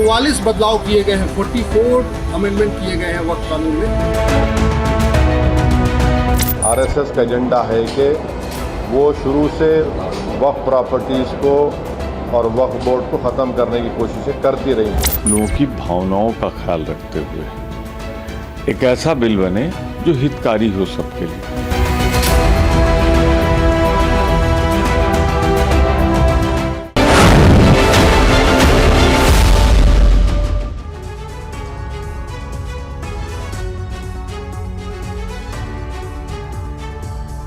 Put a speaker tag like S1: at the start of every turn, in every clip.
S1: 44 बदलाव किए गए हैं, 44 अमेंडमेंट किए गए हैं वक्फ कानून में।
S2: आरएसएस का एजेंडा है कि वो शुरू से वक्फ प्रॉपर्टीज़ को और वक्फ बोर्ड को ख़त्म करने की कोशिशें करती रही।
S3: लोगों की भावनाओं का ख्याल रखते हुए एक ऐसा बिल बने जो हितकारी हो सबके लिए।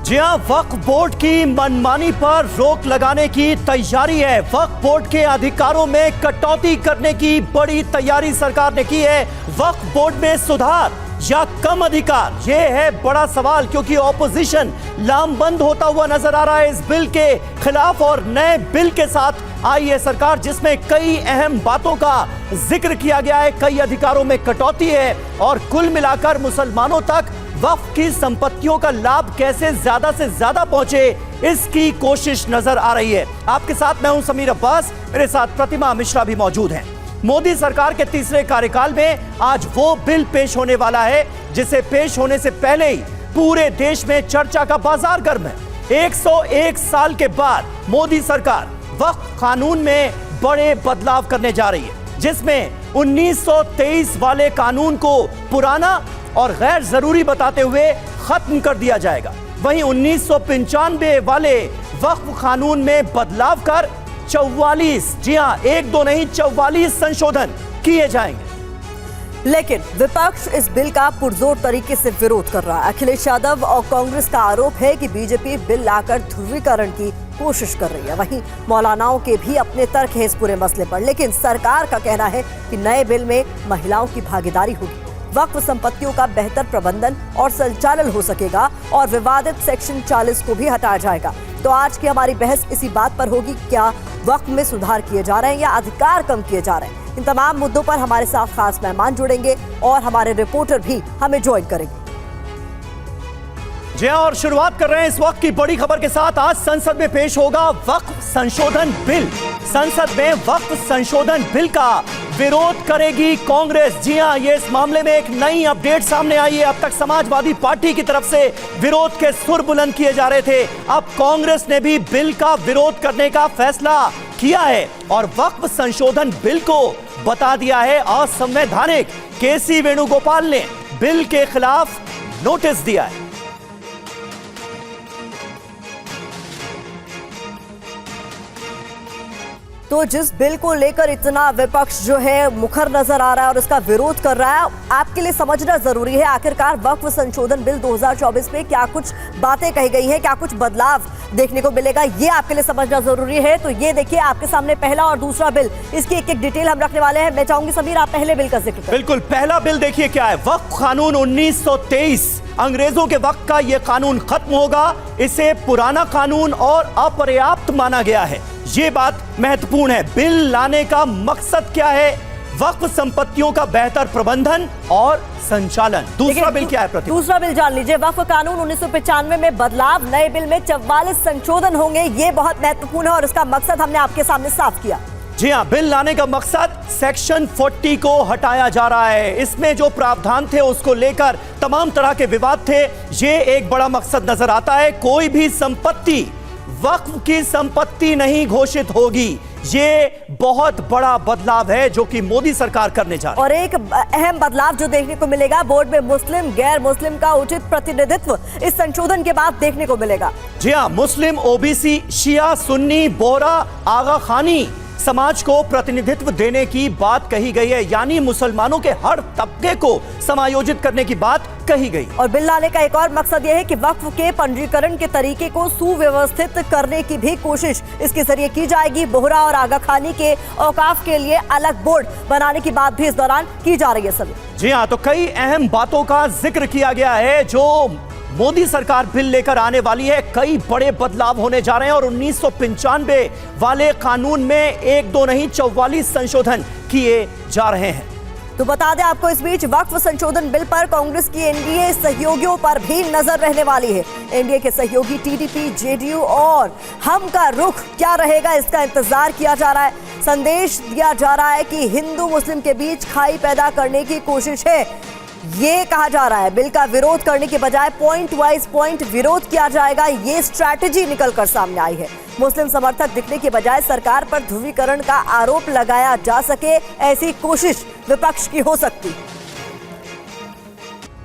S4: जी हां, वक्फ बोर्ड की मनमानी पर रोक लगाने की तैयारी है। वक्फ बोर्ड के अधिकारों में कटौती करने की बड़ी तैयारी सरकार ने की है। वक्फ बोर्ड में सुधार या कम अधिकार, यह है बड़ा सवाल, क्योंकि ऑपोजिशन लामबंद होता हुआ नजर आ रहा है इस बिल के खिलाफ। और नए बिल के साथ आई है सरकार, जिसमें कई अहम बातों का जिक्र किया गया है, कई अधिकारों में कटौती है और कुल मिलाकर मुसलमानों तक वक्फ की संपत्तियों का लाभ कैसे ज्यादा से ज्यादा पहुंचे, इसकी कोशिश नजर आ रही है। आपके साथ मैं हूं समीर अब्बास, मेरे साथ प्रतिमा मिश्रा भी मौजूद हैं। मोदी सरकार के तीसरे कार्यकाल में आज वो बिल पेश होने वाला है जिसे पेश होने से पहले ही पूरे देश में चर्चा का बाजार गर्म है। 101 साल के बाद मोदी सरकार वक्फ कानून में बड़े बदलाव करने जा रही है, जिसमें 1923 वाले कानून को पुराना और गैर जरूरी बताते हुए खत्म कर दिया जाएगा। वहीं 1995 वाले वक्फ कानून में बदलाव कर 44, जी हां, 1-2 नहीं 44 संशोधन किए जाएंगे।
S5: लेकिन विपक्ष इस बिल का पुरजोर तरीके से विरोध कर रहा है। अखिलेश यादव और कांग्रेस का आरोप है कि बीजेपी बिल लाकर ध्रुवीकरण की कोशिश कर रही है। वहीं मौलानाओं के भी अपने तर्क हैं इस पूरे मसले पर, लेकिन सरकार का कहना है कि नए बिल में महिलाओं की भागीदारी होगी, वक्फ संपत्तियों का बेहतर प्रबंधन और संचालन हो सकेगा और विवादित सेक्शन 40 को भी हटाया जाएगा। तो आज की हमारी बहस इसी बात पर होगी, क्या वक्फ में सुधार किए जा रहे हैं या अधिकार कम किए जा रहे हैं। इन तमाम मुद्दों पर हमारे साथ खास मेहमान जुड़ेंगे और हमारे रिपोर्टर भी हमें ज्वाइन करेंगे।
S4: जी और शुरुआत कर रहे हैं इस वक्त की बड़ी खबर के साथ। आज संसद में पेश होगा वक्फ संशोधन बिल। संसद में वक्फ संशोधन बिल का विरोध करेगी कांग्रेस। जी हां, ये इस मामले में एक नई अपडेट सामने आई है। अब तक समाजवादी पार्टी की तरफ से विरोध के सुर बुलंद किए जा रहे थे, अब कांग्रेस ने भी बिल का विरोध करने का फैसला किया है और वक्फ संशोधन बिल को बता दिया है असंवैधानिक। केसी वेणुगोपाल ने बिल के खिलाफ नोटिस दिया है।
S5: तो जिस बिल को लेकर इतना विपक्ष जो है मुखर नजर आ रहा है और इसका विरोध कर रहा है, आपके लिए समझना जरूरी है आखिरकार वक्फ संशोधन बिल 2024 पे क्या कुछ बातें कही गई हैं, क्या कुछ बदलाव देखने को मिलेगा, ये आपके लिए समझना जरूरी है। तो ये देखिए आपके सामने पहला और दूसरा बिल, इसकी एक डिटेल हम रखने वाले हैं। मैं चाहूंगी समीर आप पहले बिल का जिक्र करें।
S4: बिल्कुल, पहला बिल देखिए क्या है। वक्फ कानून 1923, अंग्रेजों के वक्त का यह कानून खत्म होगा। इसे पुराना कानून और अपर्याप्त माना गया है, ये बात महत्वपूर्ण है। बिल लाने का मकसद क्या है? वक्फ संपत्तियों का बेहतर प्रबंधन और संचालन। दूसरा बिल क्या है प्रतिभा?
S5: दूसरा बिल जान लीजिए, वक्फ कानून 1995 में बदलाव, नए बिल में 44 संशोधन होंगे। ये बहुत महत्वपूर्ण है और इसका मकसद हमने आपके सामने साफ किया।
S4: जी हां, बिल लाने का मकसद सेक्शन 40 को हटाया जा रहा है। इसमें जो प्रावधान थे उसको लेकर तमाम तरह के विवाद थे, ये एक बड़ा मकसद नजर आता है। कोई भी संपत्ति वक्फ की संपत्ति नहीं घोषित होगी। ये बहुत बड़ा बदलाव है जो कि मोदी सरकार करने जा रही है।
S5: और एक अहम बदलाव जो देखने को मिलेगा, बोर्ड में मुस्लिम गैर मुस्लिम का उचित प्रतिनिधित्व इस संशोधन के बाद देखने को मिलेगा।
S4: जी हां, मुस्लिम, ओबीसी, शिया, सुन्नी, बोहरा, आगा खानी समाज को प्रतिनिधित्व देने की बात कही गई है, यानी मुसलमानों के हर तबके को समायोजित करने की बात कही गई।
S5: और बिल लाने का एक और मकसद यह है कि वक्फ के पंजीकरण के तरीके को सुव्यवस्थित करने की भी कोशिश इसके जरिए की जाएगी। बोहरा और आगा खानी के औकाफ के लिए अलग बोर्ड बनाने की बात भी इस दौरान की जा रही है सभी।
S4: जी हाँ, तो कई अहम बातों का जिक्र किया गया है जो मोदी सरकार बिल लेकर आने वाली है। कई बड़े बदलाव होने जा रहे हैं और 1995 वाले कानून में 1-2 नहीं 44 संशोधन किए जा रहे हैं।
S5: तो बता दें आपको, इस बीच वक्फ संशोधन बिल पर कांग्रेस की एनडीए सहयोगियों पर भी नजर रहने वाली है। एनडीए के सहयोगी टीडीपी, जेडीयू और हम का रुख क्या रहेगा, इसका इंतजार किया जा रहा है। संदेश दिया जा रहा है कि हिंदू मुस्लिम के बीच खाई पैदा करने की कोशिश है। ये कहा जा रहा है बिल का विरोध करने के बजाय पॉइंट वाइज पॉइंट विरोध किया जाएगा, ये स्ट्रैटेजी निकलकर सामने आई है। मुस्लिम समर्थक दिखने के बजाय सरकार पर ध्रुवीकरण का आरोप लगाया जा सके, ऐसी कोशिश विपक्ष की हो सकती।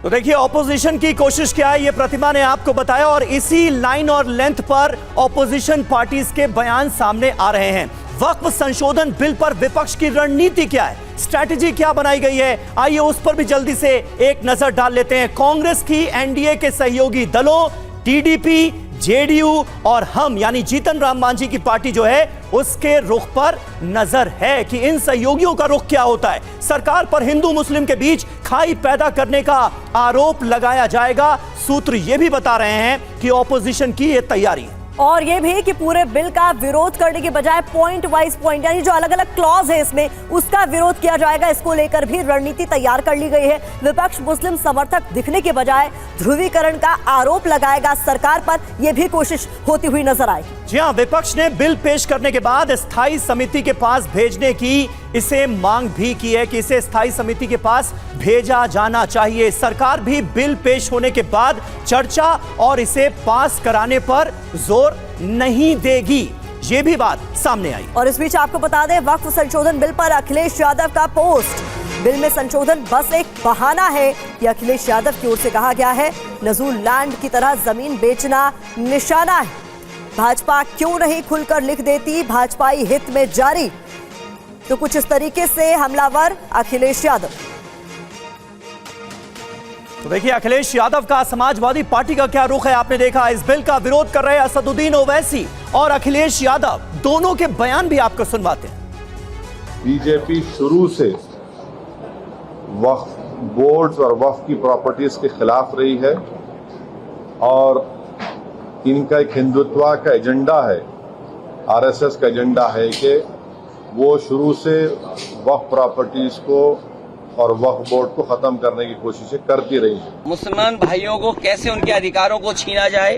S4: तो देखिए ऑपोजिशन की कोशिश क्या है, ये प्रतिमा ने आपको बताया और इसी लाइन और लेंथ पर ऑपोजिशन पार्टीज के बयान सामने आ रहे हैं। वक्फ संशोधन बिल पर विपक्ष की रणनीति क्या है, स्ट्रैटेजी क्या बनाई गई है, आइए उस पर भी जल्दी से एक नजर डाल लेते हैं। कांग्रेस की एनडीए के सहयोगी दलों टीडीपी, जेडीयू और हम यानी जीतन राम मांझी की पार्टी जो है उसके रुख पर नजर है कि इन सहयोगियों का रुख क्या होता है। सरकार पर हिंदू मुस्लिम के बीच खाई पैदा करने का आरोप लगाया जाएगा। सूत्र यह भी बता रहे हैं कि ऑपोजिशन की यह तैयारी है
S5: और ये भी कि पूरे बिल का विरोध करने के बजाय पॉइंट वाइज पॉइंट यानी जो अलग अलग क्लॉज है इसमें उसका विरोध किया जाएगा। इसको लेकर भी रणनीति तैयार कर ली गई है। विपक्ष मुस्लिम समर्थक दिखने के बजाय ध्रुवीकरण का आरोप लगाएगा सरकार पर, यह भी कोशिश होती हुई नजर आएगी।
S4: जी हां, विपक्ष ने बिल पेश करने के बाद स्थायी समिति के पास भेजने की इसे मांग भी की है कि इसे स्थायी समिति के पास भेजा जाना चाहिए। सरकार भी बिल पेश होने के बाद चर्चा और इसे पास कराने पर जोर नहीं देगी, ये भी बात सामने आई।
S5: और इस बीच आपको बता दें वक्फ संशोधन बिल पर अखिलेश यादव का पोस्ट, बिल में संशोधन बस एक बहाना है, ये अखिलेश यादव की ओर से कहा गया है। नजूल लैंड की तरह जमीन बेचना निशाना है, भाजपा क्यों नहीं खुलकर लिख देती, भाजपाई हित में जारी। तो कुछ इस तरीके से हमलावर अखिलेश यादव।
S4: तो देखिए अखिलेश यादव का समाजवादी पार्टी का क्या रुख है, आपने देखा। इस बिल का विरोध कर रहे असदुद्दीन ओवैसी और अखिलेश यादव, दोनों के बयान भी आपको सुनवाते हैं।
S2: बीजेपी शुरू से वक्फ बोर्ड्स और वक्फ की प्रॉपर्टीज के खिलाफ रही है और इनका एक हिंदुत्व का एजेंडा है, आरएसएस का एजेंडा है कि वो शुरू से वक्फ प्रॉपर्टीज को और वक्फ बोर्ड को खत्म करने की कोशिशें करती रही है।
S6: मुसलमान भाइयों को कैसे उनके अधिकारों को छीना जाए,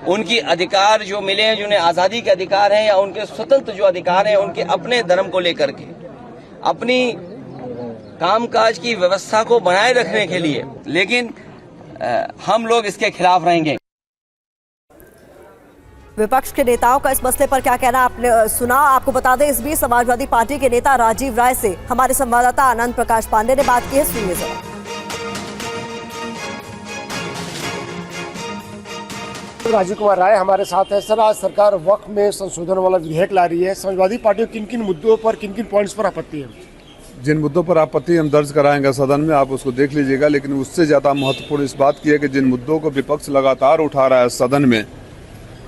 S6: उनकी अधिकार जो मिले हैं, जिन्हें आज़ादी के अधिकार हैं या उनके स्वतंत्र जो अधिकार हैं, उनके अपने धर्म को लेकर के अपनी कामकाज की व्यवस्था को बनाए रखने के लिए, लेकिन हम लोग इसके खिलाफ रहेंगे।
S5: विपक्ष के नेताओं का इस मसले पर क्या कहना आपने सुना। आपको बता दें इस बीच समाजवादी पार्टी के नेता राजीव राय से हमारे संवाददाता आनंद प्रकाश पांडे ने बात की है, सुनिए जरा।
S7: राजीव कुमार राय हमारे साथ है। सर, आज सरकार वक्फ में संशोधन वाला विधेयक ला रही है, समाजवादी पार्टी को किन किन मुद्दों पर, किन किन पॉइंट्स पर आपत्ति है?
S8: जिन मुद्दों पर आपत्ति हम दर्ज कराएंगे सदन में, आप उसको देख लीजिएगा, लेकिन उससे ज़्यादा महत्वपूर्ण इस बात की है कि जिन मुद्दों को विपक्ष लगातार उठा रहा है सदन में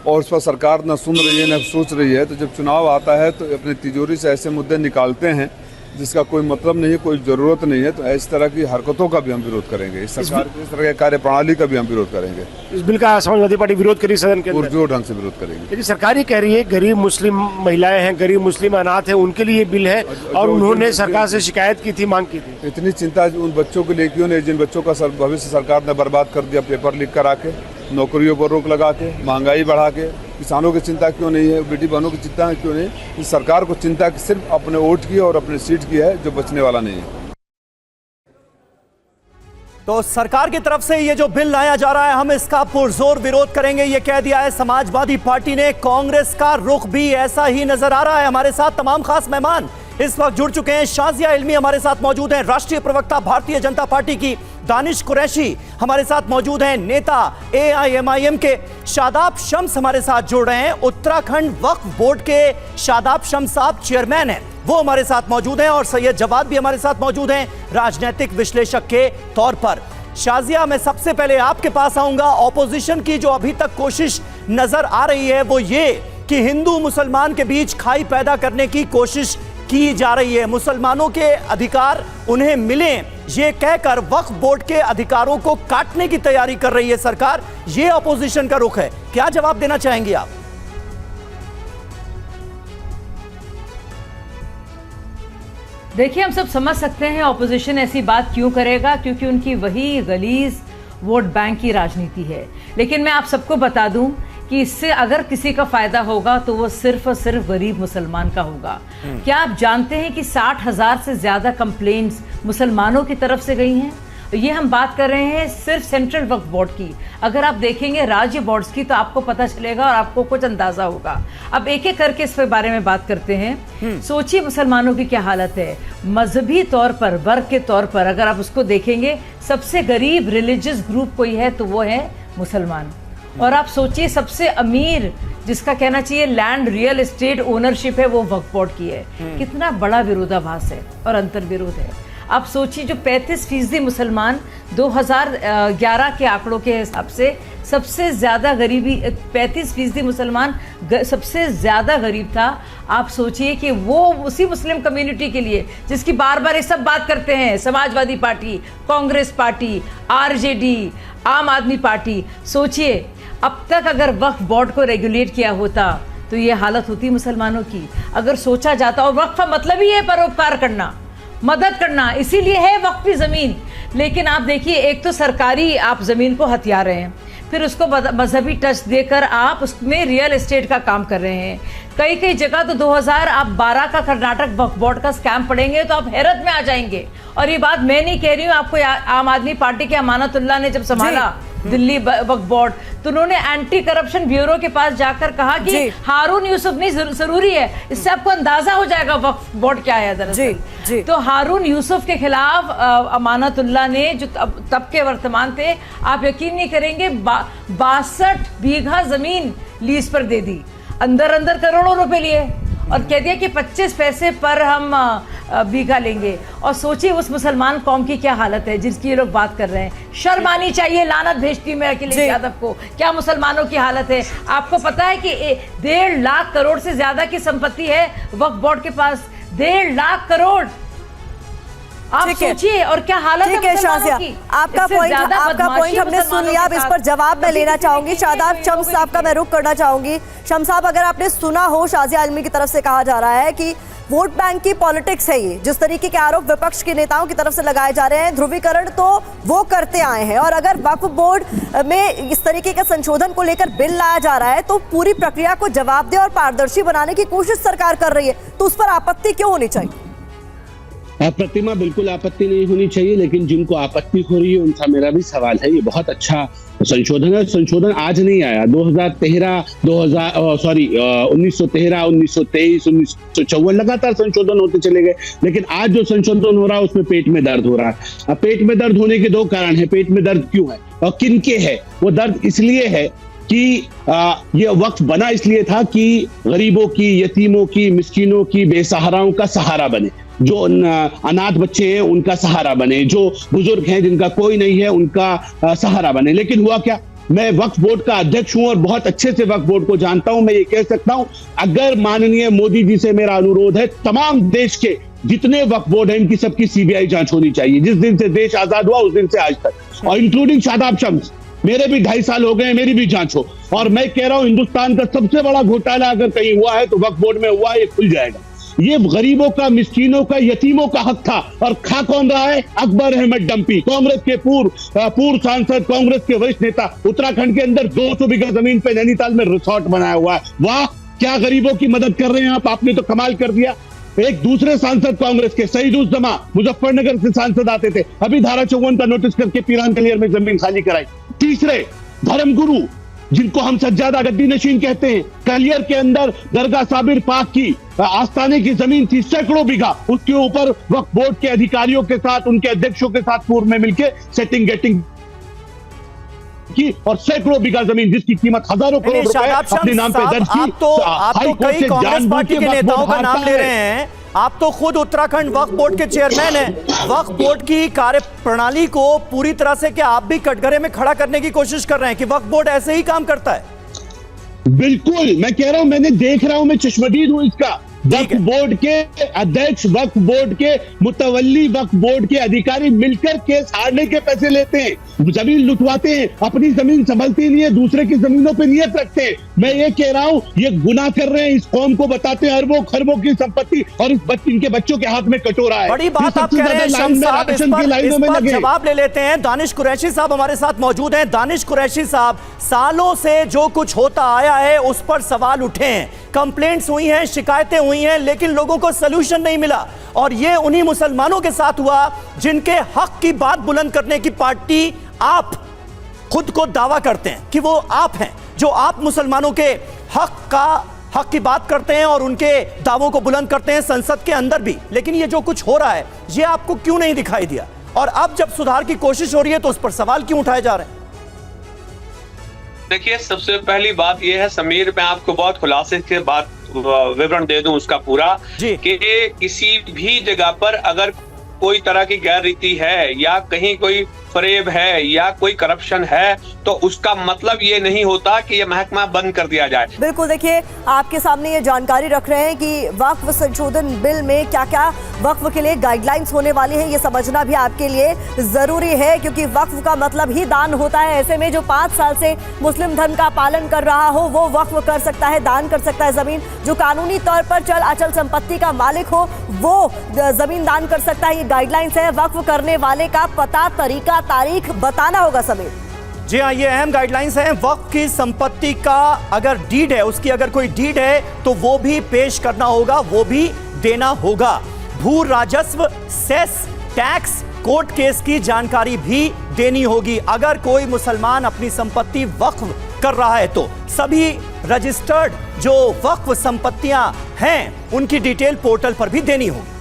S8: और उस पर सरकार न सुन रही है न सोच रही है, तो जब चुनाव आता है तो अपनी तिजोरी से ऐसे मुद्दे निकालते हैं जिसका कोई मतलब नहीं है, कोई ज़रूरत नहीं है, तो इस तरह की हरकतों का भी हम विरोध करेंगे। इस सरकार की इस तरह के कार्यप्रणाली का भी हम विरोध करेंगे।
S7: इस बिल का समाजवादी पार्टी विरोध करी सदन के अंदर,
S8: पुरजोर ढंग से विरोध करेंगे।
S7: लेकिन सरकार ये कह रही है गरीब मुस्लिम महिलाएं हैं, गरीब मुस्लिम अनाथ हैं, उनके लिए बिल है और उन्होंने सरकार से शिकायत की थी, मांग की थी।
S8: इतनी चिंता उन बच्चों के लिए क्यों नहीं जिन बच्चों का भविष्य सरकार ने बर्बाद कर दिया, पेपर लीक करा के, नौकरियों पर रोक लगा के, महंगाई बढ़ा के। किसानों की चिंता क्यों नहीं है, बेटी बहनों की चिंता क्यों नहीं? इस सरकार को चिंता सिर्फ अपने वोट की और अपने सीट की है, जो बचने वाला नहीं है।
S4: तो सरकार की तरफ से ये जो बिल लाया जा रहा है, हम इसका पुरजोर विरोध करेंगे, ये कह दिया है समाजवादी पार्टी ने। कांग्रेस का रुख भी ऐसा ही नजर आ रहा है। हमारे साथ तमाम खास मेहमान इस वक्त जुड़ चुके हैं। शाजिया इल्मी हमारे साथ मौजूद हैं, राष्ट्रीय प्रवक्ता भारतीय जनता पार्टी की। दानिश कुरैशी हमारे साथ मौजूद हैं, नेता AIMIM के। शादाब शम्स हमारे साथ जुड़ रहे हैं, उत्तराखंड वक्फ बोर्ड के शादाब शम्स साहब चेयरमैन हैं, वो हमारे साथ मौजूद हैं। और सैयद जवाद भी हमारे साथ मौजूद हैं, राजनीतिक विश्लेषक के तौर पर। शाजिया, मैं सबसे पहले आपके पास आऊंगा। ऑपोजिशन की जो अभी तक कोशिश नजर आ रही है वो ये कि हिंदू मुसलमान के बीच खाई पैदा करने की कोशिश की जा रही है, मुसलमानों के अधिकार उन्हें मिले, ये कहकर वक्फ बोर्ड के अधिकारों को काटने की तैयारी कर रही है सरकार। ये अपोजिशन का रुख है, क्या जवाब देना चाहेंगे आप?
S9: देखिए, हम सब समझ सकते हैं ऑपोजिशन ऐसी बात क्यों करेगा, क्योंकि उनकी वही गलीज वोट बैंक की राजनीति है। लेकिन मैं आप सबको बता दूं कि इससे अगर किसी का फायदा होगा तो वो सिर्फ और सिर्फ गरीब मुसलमान का होगा। क्या आप जानते हैं कि 60,000 से ज्यादा कंप्लेंट्स मुसलमानों की तरफ से गई हैं? ये हम बात कर रहे हैं सिर्फ सेंट्रल वक्फ बोर्ड की। अगर आप देखेंगे राज्य बोर्ड्स की तो आपको पता चलेगा और आपको कुछ अंदाजा होगा। अब एक एक करके इस बारे में बात करते हैं। सोचिए मुसलमानों की क्या हालत है। मजहबी तौर पर, वर्ग के तौर पर अगर आप उसको देखेंगे, सबसे गरीब रिलीजियस ग्रुप कोई है तो वो है मुसलमान। और आप सोचिए सबसे अमीर, जिसका कहना चाहिए लैंड रियल एस्टेट ओनरशिप है, वो वक्फ बोर्ड की है। कितना बड़ा विरोधाभास है और अंतर्विरोध है। आप सोचिए जो 35% मुसलमान 2011 के आंकड़ों के हिसाब से सबसे ज़्यादा गरीबी, 35% मुसलमान सबसे ज़्यादा गरीब था। आप सोचिए कि वो उसी मुस्लिम कम्युनिटी के लिए, जिसकी बार बार ये सब बात करते हैं, Samajwadi party, Congress party, RJD, आम आदमी पार्टी, सोचिए अब तक अगर वक्फ बोर्ड को रेगुलेट किया होता तो ये हालत होती मुसलमानों की। अगर सोचा जाता, और वक्फ का मतलब ही है परोपकार करना, मदद करना, इसीलिए है वक्फी ज़मीन। लेकिन आप देखिए, एक तो सरकारी आप ज़मीन को हथिया रहे हैं, फिर उसको मजहबी टच देकर आप उसमें रियल एस्टेट का काम कर रहे हैं। कई कई जगह तो 2012 का कर्नाटक वक्फ बोर्ड का स्कैम पढ़ेंगे तो आप हैरत में आ जाएंगे। और ये बात मैं नहीं कह रही हूँ, आपको आम आदमी पार्टी के अमानतुल्लाह ने जब संभाला दिल्ली वक्फ बोर्ड तो उन्होंने एंटी करप्शन ब्यूरो के पास जाकर कहा कि हारून यूसुफ नहीं जरूरी है। इससे आपको अंदाजा हो जाएगा वक्फ बोर्ड क्या है दरअसल। तो हारून यूसुफ के खिलाफ अमानतुल्लाह ने, जो तब के वर्तमान थे, आप यकीन नहीं करेंगे, 62 बीघा जमीन लीज पर दे दी, अंदर अंदर करोड़ों रुपए लिए और कह दिया कि 25 पैसे पर हम बीघा लेंगे। और सोचिए उस मुसलमान कौम की क्या हालत है जिसकी ये लोग बात कर रहे हैं। शर्म आनी चाहिए। लानत भेजती मैं अखिलेश यादव को। क्या मुसलमानों की हालत है। आपको पता है कि 1.5 लाख करोड़ से ज्यादा की संपत्ति है वक्फ बोर्ड के पास। 1.5 लाख करोड़। आप सोचिए और क्या हालत है मुसलमानों की।
S5: आपका पॉइंट हमने सुन लिया। अब इस पर जवाब मैं लेना चाहूंगी। शादाब शम्स साहब का मैं रुख करना चाहूंगी। शम्स साहब, अगर आपने सुना हो, शाजिया आलमी की तरफ से कहा जा रहा है कि वोट बैंक की पॉलिटिक्स है ये। जिस तरीके के आरोप विपक्ष के नेताओं की तरफ से लगाए जा रहे हैं, ध्रुवीकरण तो वो करते आए हैं, और अगर वक्फ बोर्ड में इस तरीके का संशोधन को लेकर बिल लाया जा रहा है तो पूरी प्रक्रिया को जवाबदेह और पारदर्शी बनाने की कोशिश सरकार कर रही है, तो उस पर आपत्ति क्यों होनी चाहिए?
S10: प्रतिमा, बिल्कुल आपत्ति नहीं होनी चाहिए, लेकिन जिनको आपत्ति हो रही है उनका मेरा भी सवाल है। ये बहुत अच्छा संशोधन है। संशोधन आज नहीं आया। 1913, 1923, 1954 लगातार संशोधन होते चले गए, लेकिन आज जो संशोधन हो रहा है उसमें पेट में दर्द हो रहा है। अब पेट में दर्द होने के 2 कारण है। पेट में दर्द क्यों है और किन के है? वो दर्द इसलिए है कि ये वक्फ बना इसलिए था कि गरीबों की, यतीमों की, मिस्कीनों की, बेसहाराओं का सहारा बने, जो अनाथ बच्चे हैं उनका सहारा बने, जो बुजुर्ग हैं जिनका कोई नहीं है उनका सहारा बने। लेकिन हुआ क्या? मैं वक्फ बोर्ड का अध्यक्ष हूं और बहुत अच्छे से वक्फ बोर्ड को जानता हूं। मैं ये कह सकता हूं, अगर माननीय मोदी जी से मेरा अनुरोध है, तमाम देश के जितने वक्फ बोर्ड हैं इनकी सबकी सीबीआई जांच होनी चाहिए। जिस दिन से देश आजाद हुआ उस दिन से आज तक, और इंक्लूडिंग शादाब शम्स। मेरे भी 2.5 साल हो गए, मेरी भी जांच हो। और मैं कह रहा हूं, हिंदुस्तान का सबसे बड़ा घोटाला अगर कहीं हुआ है तो वक्फ बोर्ड में हुआ है, ये खुल जाएगा। ये गरीबों का, मिस्कीनों का, यतीमों का हक था। और खा कौन रहा है? अकबर अहमद डंपी, कांग्रेस के पूर्व सांसद, कांग्रेस के वरिष्ठ नेता। उत्तराखंड के अंदर 200 बीघा जमीन पे नैनीताल में रिसोर्ट बनाया हुआ है। वाह, क्या गरीबों की मदद कर रहे हैं आप। आपने तो कमाल कर दिया। एक दूसरे सांसद कांग्रेस के सईदुज्जमा मुजफ्फरनगर से सांसद आते थे, अभी धारा 54 का नोटिस करके पीरान कलियर में जमीन खाली कराई। तीसरे धर्मगुरु, जिनको हम सज्जादा गद्दी नशीन कहते हैं, कलियर के अंदर दरगाह साबिर पाक की आस्थाने की जमीन थी, सैकड़ों बीघा। उसके ऊपर वक्फ बोर्ड के अधिकारियों के साथ, उनके अध्यक्षों के साथ पूर्व में मिलकर सेटिंग गेटिंग की, और सैकड़ों बीघा जमीन जिसकी कीमत हजारों करोड़ रुपए अपने नाम पे दर्ज की।
S4: आप तो कई कांग्रेस पार्टी के नेताओं का नाम ले रहे हैं। आप तो खुद उत्तराखंड वक्फ बोर्ड के चेयरमैन हैं। वक्फ बोर्ड की कार्य प्रणाली को पूरी तरह से क्या आप भी कटघरे में खड़ा करने की कोशिश कर रहे हैं कि वक्फ बोर्ड ऐसे ही काम करता है?
S10: बिल्कुल, मैं कह रहा हूं, मैंने देख रहा हूं, मैं चश्मदीद हूं इसका। वक्फ बोर्ड के अध्यक्ष, वक्फ बोर्ड के मुतवल्ली, वक्फ बोर्ड के अधिकारी मिलकर केस हारने के पैसे लेते हैं, जमीन लुटवाते हैं, अपनी जमीन संभलती नहीं है, दूसरे की जमीनों पे नियत रखते हैं। मैं ये कह रहा हूँ, ये गुनाह कर रहे हैं, इस कौम को बताते हैं अरबों खरबों की संपत्ति और इनके बच्चों के हाथ में कटोरा है।
S4: बड़ी बात आप कह रहे हैं शम्स साहब, इस पर जवाब ले लेते हैं। दानिश कुरैशी साहब हमारे साथ मौजूद हैं। दानिश कुरैशी साहब, सालों से जो कुछ होता आया है उस पर सवाल उठे हैं, कंप्लेंट्स हुई हैं, शिकायतें हुई हैं, लेकिन लोगों को सलूशन नहीं मिला। और ये उन्हीं मुसलमानों के साथ हुआ जिनके हक की बात बुलंद करने की पार्टी आप खुद को दावा करते हैं कि वो आप हैं, जो आप मुसलमानों के हक की बात करते हैं और उनके दावों को बुलंद करते हैं संसद के अंदर भी। लेकिन ये जो कुछ हो रहा है ये आपको क्यों नहीं दिखाई दिया? और अब जब सुधार की कोशिश हो रही है तो उस पर सवाल क्यों उठाए जा रहे हैं?
S11: देखिए, सबसे पहली बात यह है समीर, मैं आपको बहुत खुलासे के बात विवरण दे दूं उसका पूरा, कि किसी भी जगह पर अगर कोई तरह की गैर रीति है या कहीं कोई फरेब है या कोई करप्शन है तो उसका मतलब ये नहीं होता कि ये महकमा बंद कर दिया जाए।
S5: बिल्कुल, देखिए आपके सामने ये जानकारी रख रहे हैं कि वक्फ संशोधन बिल में क्या क्या वक्फ के लिए गाइडलाइंस होने वाली हैं, ये समझना भी आपके लिए जरूरी है, क्योंकि वक्फ का मतलब ही दान होता है। ऐसे में जो 5 साल से मुस्लिम धर्म का पालन कर रहा हो वो वक्फ कर सकता है, दान कर सकता है जमीन। जो कानूनी तौर पर चल अचल संपत्ति का मालिक हो वो जमीन दान कर सकता है। ये गाइडलाइंस है। वक्फ करने वाले का पता, तरीका, तारीख बताना होगा समीर।
S4: जी हाँ, ये अहम गाइडलाइंस हैं। वक्फ की संपत्ति का अगर डीड है, उसकी अगर कोई डीड है तो वो भी पेश करना होगा, वो भी देना होगा। भू राजस्व, सेस, टैक्स, कोर्ट केस की जानकारी भी देनी होगी। अगर कोई मुसलमान अपनी संपत्ति वक्फ कर रहा है तो सभी रजिस्टर्ड जो वक्फ संपत्तियां हैं उनकी डिटेल पोर्टल पर भी देनी होगी।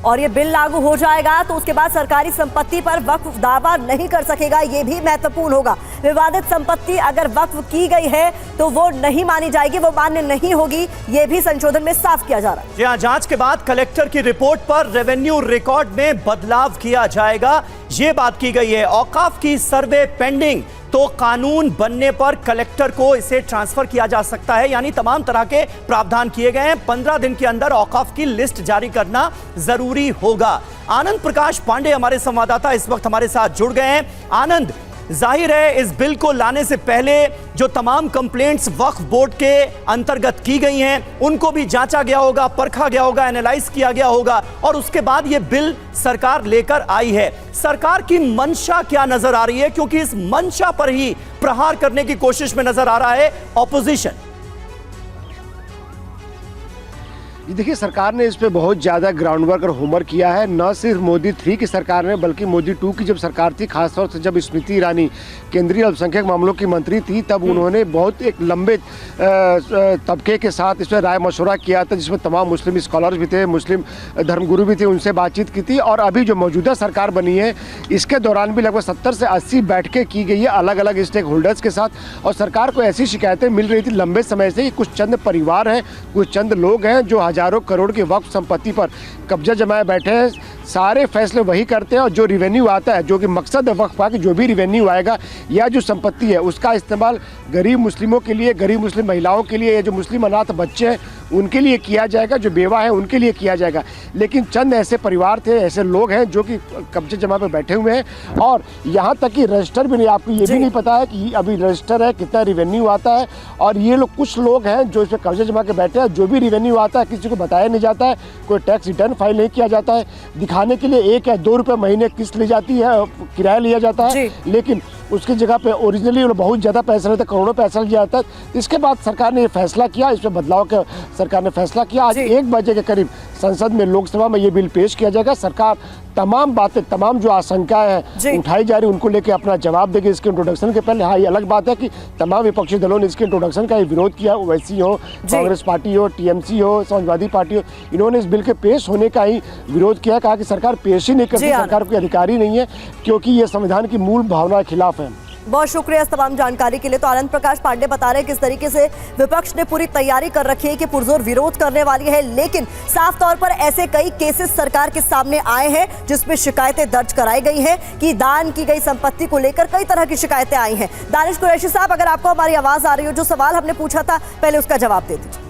S5: और ये बिल लागू हो जाएगा तो उसके बाद सरकारी संपत्ति पर वक्फ दावा नहीं कर सकेगा, ये भी महत्वपूर्ण होगा। विवादित संपत्ति अगर वक्फ की गई है तो वो नहीं मानी जाएगी, वो मान्य नहीं होगी, ये भी संशोधन में साफ किया जा रहा है।
S4: यहाँ जांच के बाद कलेक्टर की रिपोर्ट पर रेवेन्यू रिकॉर्ड में बदलाव किया जाएगा, ये बात की गई है। औकाफ की सर्वे पेंडिंग, तो कानून बनने पर कलेक्टर को इसे ट्रांसफर किया जा सकता है, यानी तमाम तरह के प्रावधान किए गए हैं। 15 दिन के अंदर औकाफ की लिस्ट जारी करना जरूरी होगा। आनंद प्रकाश पांडे हमारे संवाददाता इस वक्त हमारे साथ जुड़ गए हैं। आनंद, जाहिर है इस बिल को लाने से पहले जो तमाम कंप्लेंट्स वक्फ बोर्ड के अंतर्गत की गई हैं उनको भी जांचा गया होगा, परखा गया होगा, एनालाइज किया गया होगा और उसके बाद ये बिल सरकार लेकर आई है। सरकार की मंशा क्या नजर आ रही है, क्योंकि इस मंशा पर ही प्रहार करने की कोशिश में नजर आ रहा है ऑपोजिशन।
S7: देखिए, सरकार ने इस पे बहुत ज़्यादा ग्राउंड वर्क और होमवर्क किया है। न सिर्फ मोदी 3 की सरकार ने बल्कि मोदी 2 की जब सरकार थी, खासतौर से जब स्मृति ईरानी केंद्रीय अल्पसंख्यक मामलों की मंत्री थी, तब उन्होंने बहुत एक लंबे तबके के साथ इस पर राय मशवरा किया था, जिसमें तमाम मुस्लिम स्कॉलर्स भी थे, मुस्लिम धर्मगुरु भी थे, उनसे बातचीत की थी। और अभी जो मौजूदा सरकार बनी है इसके दौरान भी लगभग 70 से 80 बैठकें की गई है अलग अलग स्टेक होल्डर्स के साथ। और सरकार को ऐसी शिकायतें मिल रही थी लंबे समय से कि कुछ चंद परिवार हैं, कुछ चंद लोग हैं जो हजारों करोड़ की वक्फ संपत्ति पर कब्जा जमाए बैठे हैं। सारे फैसले वही करते हैं और जो रिवेन्यू आता है, जो कि मकसद है वक्फ का कि जो भी रिवेन्यू आएगा या जो संपत्ति है उसका इस्तेमाल गरीब मुस्लिमों के लिए, गरीब मुस्लिम महिलाओं के लिए, या जो मुस्लिम अनाथ बच्चे हैं उनके लिए किया जाएगा, जो बेवा है उनके लिए किया जाएगा। लेकिन चंद ऐसे परिवार थे, ऐसे लोग हैं जो कि कब्जे जमा पे बैठे हुए हैं और यहाँ तक कि रजिस्टर भी नहीं, आपको ये भी नहीं पता है कि अभी रजिस्टर है, कितना रिवेन्यू आता है। और ये लोग कुछ लोग हैं जो इस पर कब्जे जमा के बैठे हैं, जो भी रिवेन्यू आता है किसी को बताया नहीं जाता है, कोई टैक्स रिटर्न फाइल नहीं किया जाता है। दिखाने के लिए 1 या 2 रुपये महीने किस्त ली जाती है, किराया लिया जाता है, लेकिन उसकी जगह पे ओरिजिनली बहुत ज़्यादा पैसा रहता है, करोड़ों पैसा लिया जाता है। इसके बाद सरकार ने ये फैसला किया, इस पर बदलाव का सरकार ने फैसला किया। आज 1 बजे के करीब संसद में, लोकसभा में ये बिल पेश किया जाएगा। सरकार तमाम बातें, तमाम जो आशंकाएं हैं उठाई जा रही, उनको लेकर अपना जवाब देगी इसके इंट्रोडक्शन के पहले। हाँ, ये अलग बात है कि तमाम विपक्षी दलों ने इसके इंट्रोडक्शन का विरोध किया, ओवैसी हो, कांग्रेस पार्टी हो, टीएमसी हो, समाजवादी पार्टी हो, इन्होंने इस बिल के पेश होने का ही विरोध किया, कहा कि सरकार पेश ही नहीं करती, सरकार कोई अधिकारी नहीं है, क्योंकि ये संविधान की मूल भावना के खिलाफ है।
S5: बहुत शुक्रिया इस तमाम जानकारी के लिए। तो आनंद प्रकाश पांडे बता रहे हैं किस तरीके से विपक्ष ने पूरी तैयारी कर रखी है कि पुरजोर विरोध करने वाली है, लेकिन साफ तौर पर ऐसे कई केसेस सरकार के सामने आए हैं जिसमें शिकायतें दर्ज कराई गई हैं कि दान की गई संपत्ति को लेकर कई तरह की शिकायतें आई हैं। दानिश कुरैशी साहब, अगर आपको हमारी आवाज आ रही हो, जो सवाल हमने पूछा था पहले उसका जवाब दे दीजिए।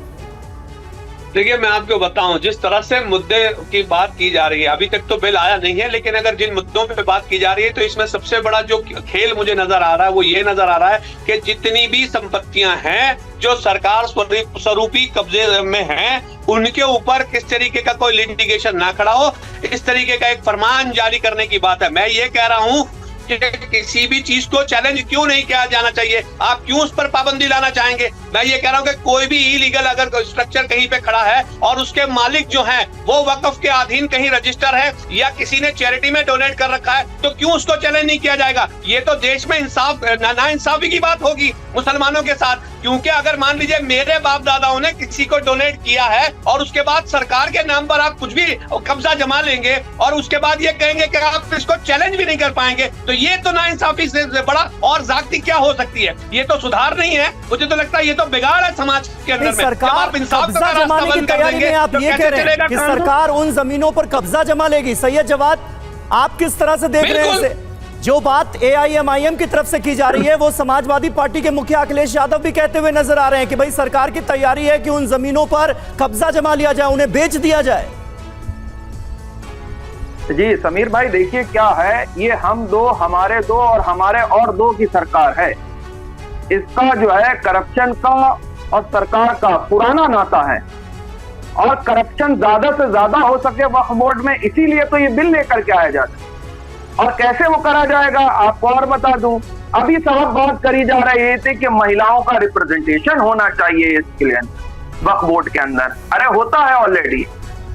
S11: देखिए, मैं आपको बताऊं, जिस तरह से मुद्दे की बात की जा रही है, अभी तक तो बिल आया नहीं है, लेकिन अगर जिन मुद्दों पे बात की जा रही है तो इसमें सबसे बड़ा जो खेल मुझे नजर आ रहा है वो ये नजर आ रहा है कि जितनी भी संपत्तियां हैं जो सरकार स्वरूपी कब्जे में हैं, उनके ऊपर किस तरीके का कोई लिटिगेशन ना खड़ा हो, इस तरीके का एक फरमान जारी करने की बात है। मैं ये कह रहा हूं कि किसी भी चीज को चैलेंज क्यों नहीं किया जाना चाहिए, आप क्यों उस पर पाबंदी लाना चाहेंगे। मैं ये कह रहा हूं कि कोई भी इलीगल अगर कोई स्ट्रक्चर कहीं पे खड़ा है और उसके मालिक जो हैं वो वक्फ के अधीन कहीं रजिस्टर है या किसी ने चैरिटी में डोनेट कर रखा है, तो क्यों उसको चैलेंज नहीं किया जाएगा। ये तो देश में ना इंसाफी की बात होगी मुसलमानों के साथ, क्योंकि अगर मान लीजिए मेरे बाप दादाओं ने किसी को डोनेट किया है और उसके बाद सरकार के नाम पर आप कुछ भी कब्जा जमा लेंगे और उसके बाद ये कहेंगे कि आप इसको चैलेंज भी नहीं कर पाएंगे, तो ये तो नाइंसाफी से बड़ा और जागती क्या हो सकती है। ये तो सुधार नहीं है, मुझे तो लगता है ये तो बिगाड़ है समाज के अंदर में।
S4: सरकार कब्जा जमाने की तैयारी में आप ये कह रहे हैं कि सरकार उन जमीनों पर कब्जा जमा लेगी। सैयद जवाद, आप किस तरह से देख रहे हैं इसे? जो बात AIMIM की तरफ से की जा रही है वो समाजवादी पार्टी के मुखिया अखिलेश यादव भी कहते हुए नजर आ रहे हैं कि भाई सरकार की तैयारी है कि उन जमीनों पर कब्जा जमा लिया जाए, उन्हें बेच दिया जाए।
S12: जी समीर भाई, देखिए क्या है, ये हम दो, हमारे दो और हमारे और दो की सरकार है। इसका जो है करप्शन का और सरकार का पुराना नाता है और करप्शन ज्यादा से ज्यादा हो सके वक्फ बोर्ड में, इसीलिए तो ये बिल लेकर के आया जाता है। और कैसे वो करा जाएगा आपको और बता दूं, अभी सब बात करी जा रही थी कि महिलाओं का रिप्रेजेंटेशन होना चाहिए इसके लिए वक्फ बोर्ड के अंदर। अरे होता है ऑलरेडी,